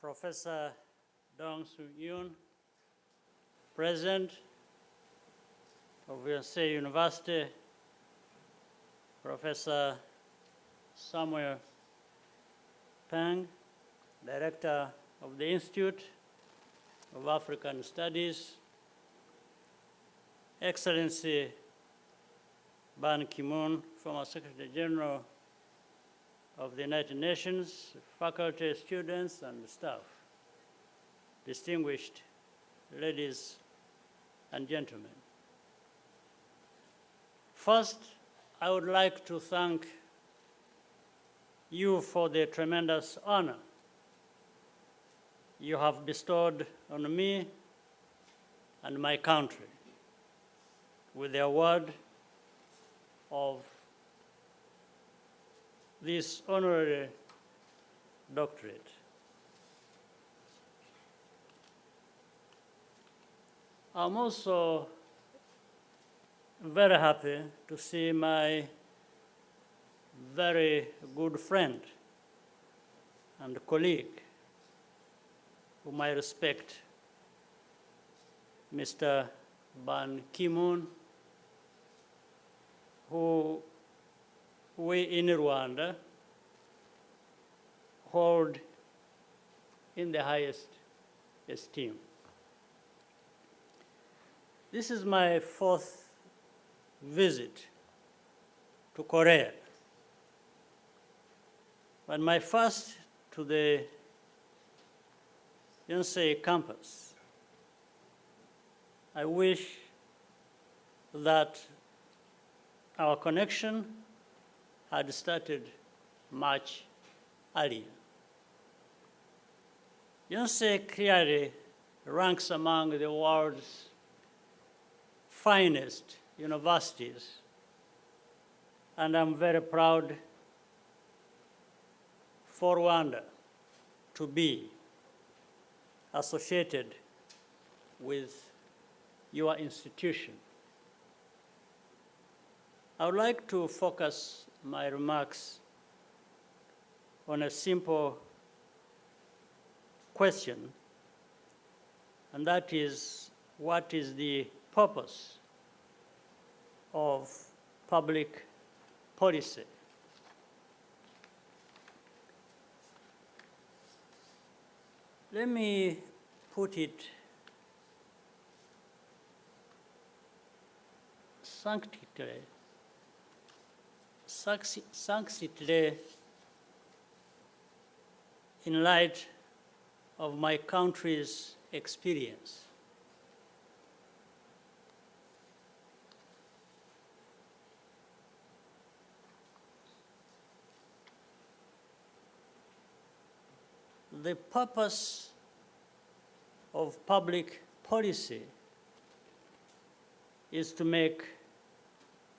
Professor Dong Soo-yoon, President of Yonsei University, Professor Samuel Pang, Director of the Institute of African Studies, Excellency Ban Ki-moon, former Secretary General of the United Nations, faculty, students, and staff, distinguished ladies and gentlemen. First, I would like to thank you for the tremendous honor you have bestowed on me and my country with the award of this honorary doctorate. I'm also very happy to see my very good friend and colleague, whom I respect, Mr. Ban Ki-moon, who we in Rwanda hold in the highest esteem. This is my fourth visit to Korea, but my first to the Yonsei campus. I wish that our connection had started much earlier. Yonsei clearly ranks among the world's finest universities, and I'm very proud for Rwanda to be associated with your institution. I would like to focus my remarks on a simple question, and that is, what is the purpose of public policy? Let me put it succinctly in light of my country's experience. The purpose of public policy is to make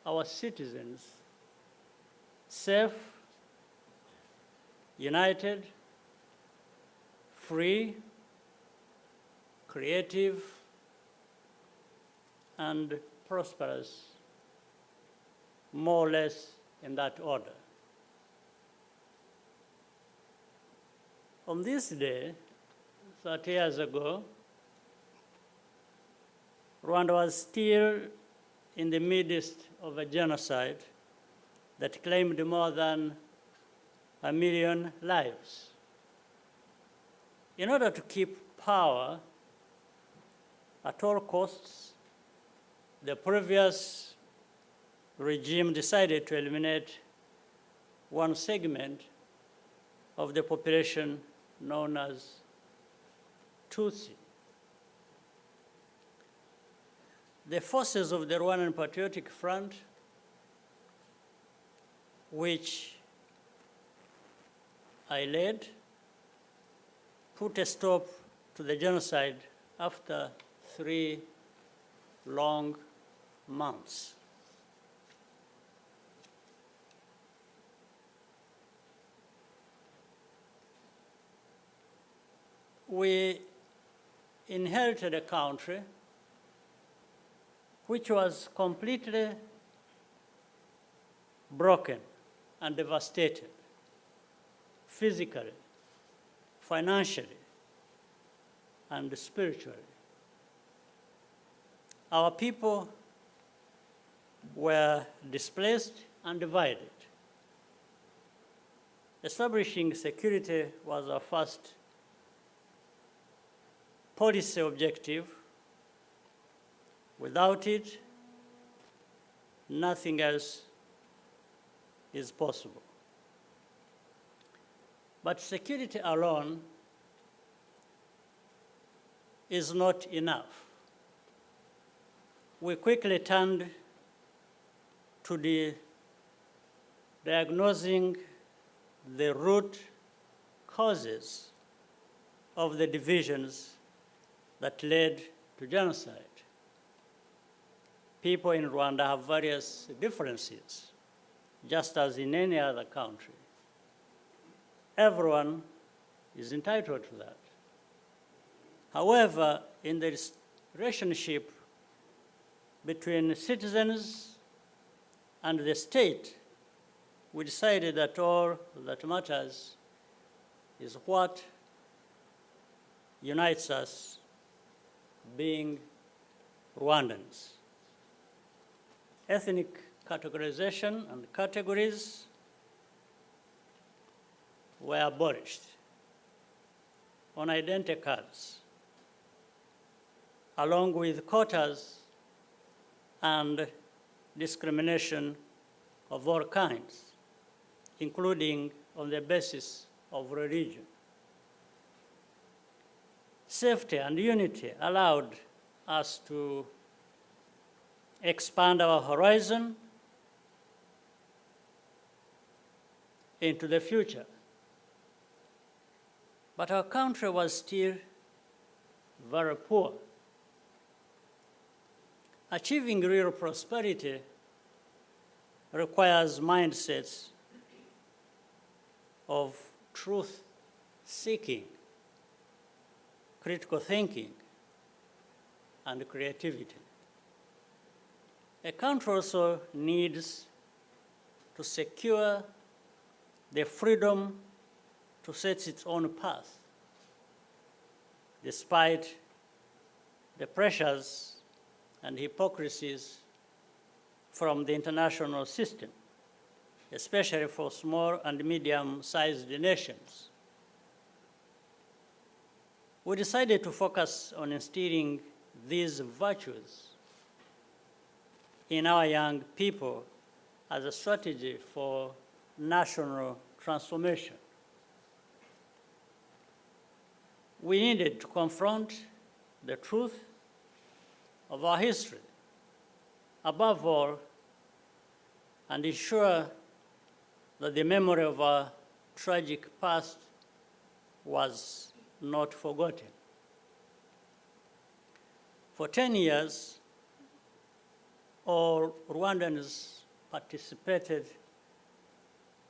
our citizens safe, united, free, creative, and prosperous, more or less in that order. On this day, 30 years ago, Rwanda was still in the midst of a genocide that claimed more than 1 million lives. In order to keep power at all costs, the previous regime decided to eliminate one segment of the population known as Tutsi. The forces of the Rwandan Patriotic Front, which I led, put a stop to the genocide after 3 long months. We inherited a country which was completely broken and devastated, physically, financially, and spiritually. Our people were displaced and divided. Establishing security was our first policy objective. Without it, nothing else is possible. But security alone is not enough. We quickly turned to diagnosing the root causes of the divisions that led to genocide. People in Rwanda have various differences, just as in any other country. Everyone is entitled to that. However, in the relationship between citizens and the state, we decided that all that matters is what unites us, being Rwandans. Ethnic categorization and categories were abolished on identity cards, along with quotas and discrimination of all kinds, including on the basis of religion. Safety and unity allowed us to expand our horizon into the future. But our country was still very poor. Achieving real prosperity requires mindsets of truth-seeking, critical thinking, and creativity. A country also needs to secure the freedom to set its own path, despite the pressures and hypocrisies from the international system, especially for small and medium-sized nations. We decided to focus on instilling these virtues in our young people as a strategy for national transformation. We needed to confront the truth of our history, above all, and ensure that the memory of our tragic past was not forgotten. For 10 years, all Rwandans participated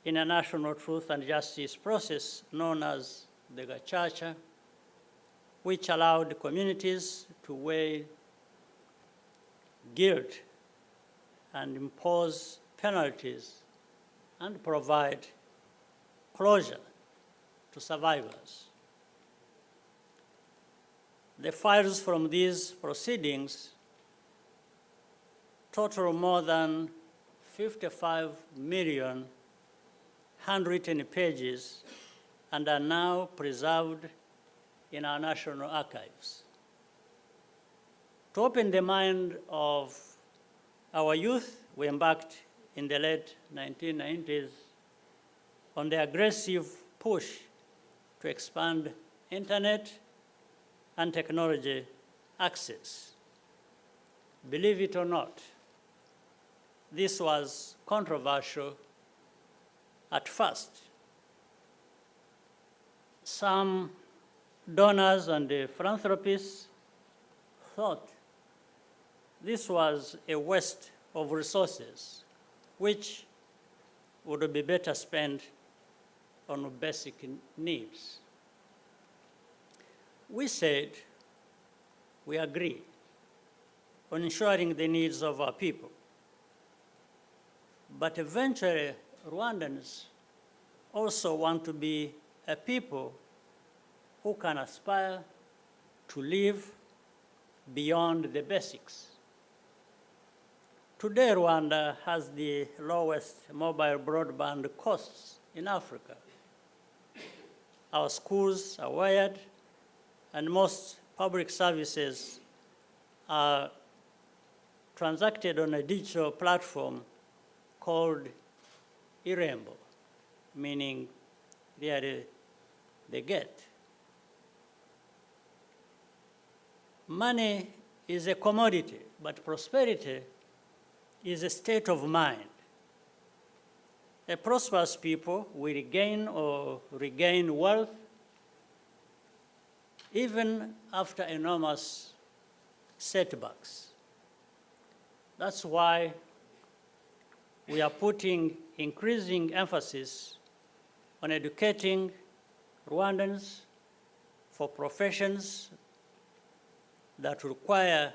in a national truth and justice process known as the Gacaca, which allowed communities to weigh guilt and impose penalties and provide closure to survivors. The files from these proceedings total more than 55 million handwritten pages and are now preserved in our national archives. To open the mind of our youth, we embarked in the late 1990s on the aggressive push to expand internet and technology access. Believe it or not, this was controversial at first. Some donors and philanthropists thought this was a waste of resources, which would be better spent on basic needs. We said we agree on ensuring the needs of our people. But eventually, Rwandans also want to be a people who can aspire to live beyond the basics. Today, Rwanda has the lowest mobile broadband costs in Africa. Our schools are wired, and most public services are transacted on a digital platform called IJAMBO, meaning really they get. Money is a commodity, but prosperity is a state of mind. A prosperous people will gain or regain wealth even after enormous setbacks. That's why we are putting increasing emphasis on educating Rwandans for professions that require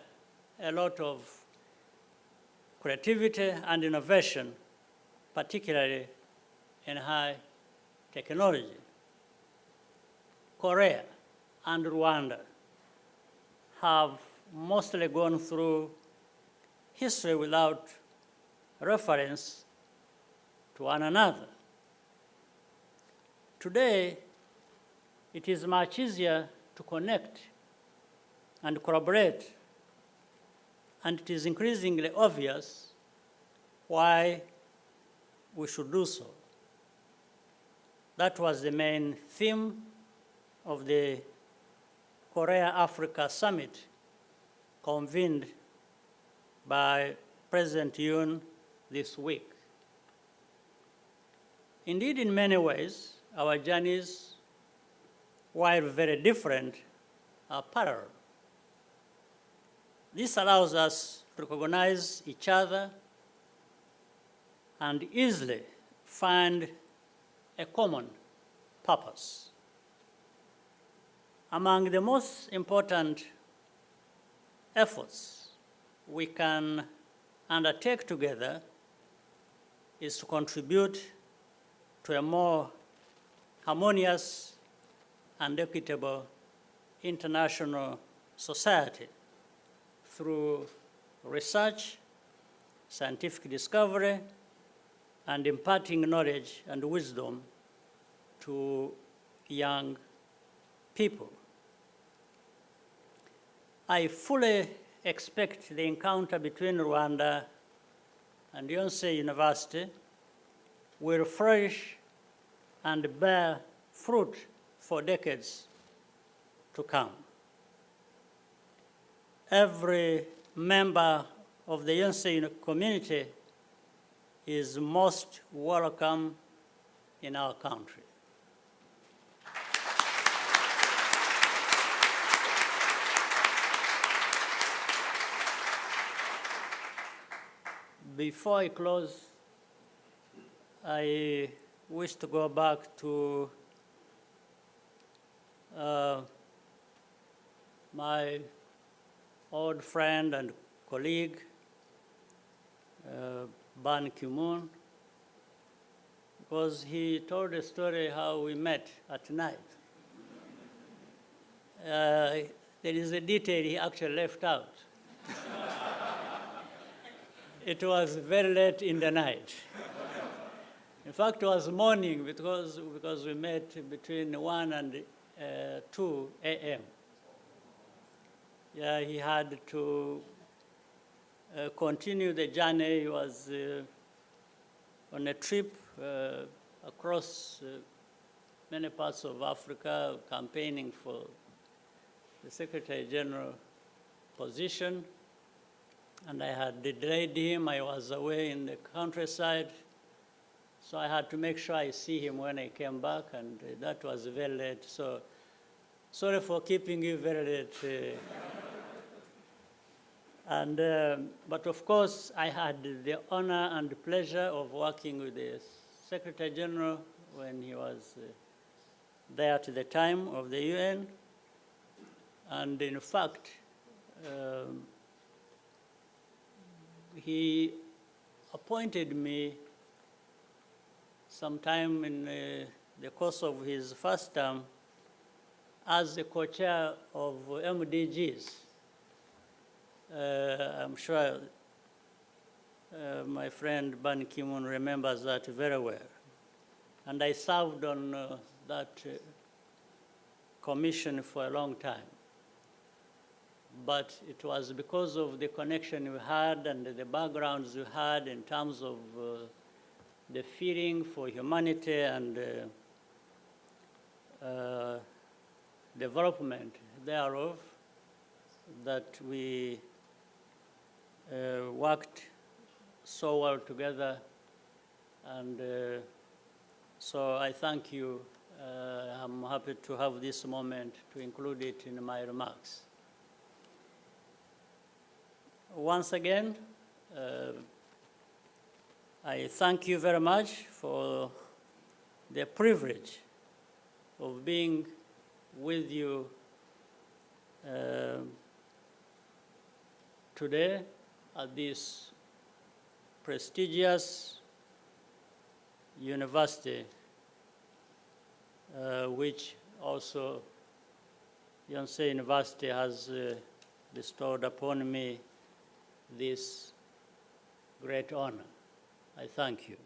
a lot of creativity and innovation, particularly in high technology. Korea and Rwanda have mostly gone through history without reference to one another. Today, it is much easier to connect and collaborate, and it is increasingly obvious why we should do so. That was the main theme of the Korea-Africa Summit convened by President Yoon this week. Indeed, in many ways, our journeys, while very different, are parallel. This allows us to recognize each other and easily find a common purpose. Among the most important efforts we can undertake together is to contribute to a more harmonious and equitable international society through research, scientific discovery, and imparting knowledge and wisdom to young people. I fully expect the encounter between Rwanda and Yonsei University will flourish and bear fruit for decades to come. Every member of the Yonsei community is most welcome in our country. Before I close, I wish to go back to my old friend and colleague, Ban Ki-moon, because he told a story how we met at night. There is a detail he actually left out. It was very late in the night. In fact, it was morning because we met between 1 and 2 a.m. Yeah, he had to continue the journey. He was on a trip across many parts of Africa, campaigning for the Secretary General position. And I had delayed him. I was away in the countryside. So I had to make sure I see him when I came back, and that was very late. So sorry for keeping you very late. But of course, I had the honor and pleasure of working with the Secretary General when he was there at the time of the UN. And in fact, he appointed me sometime in the course of his first term as the co-chair of MDGs. I'm sure my friend Ban Ki-moon remembers that very well. And I served on that commission for a long time. But it was because of the connection we had and the backgrounds we had in terms of the feeling for humanity and development thereof that we worked so well together. And so I thank you. I'm happy to have this moment to include it in my remarks. Once again, I thank you very much for the privilege of being with you today at this prestigious university, which also Yonsei University has bestowed upon me this great honor. I thank you.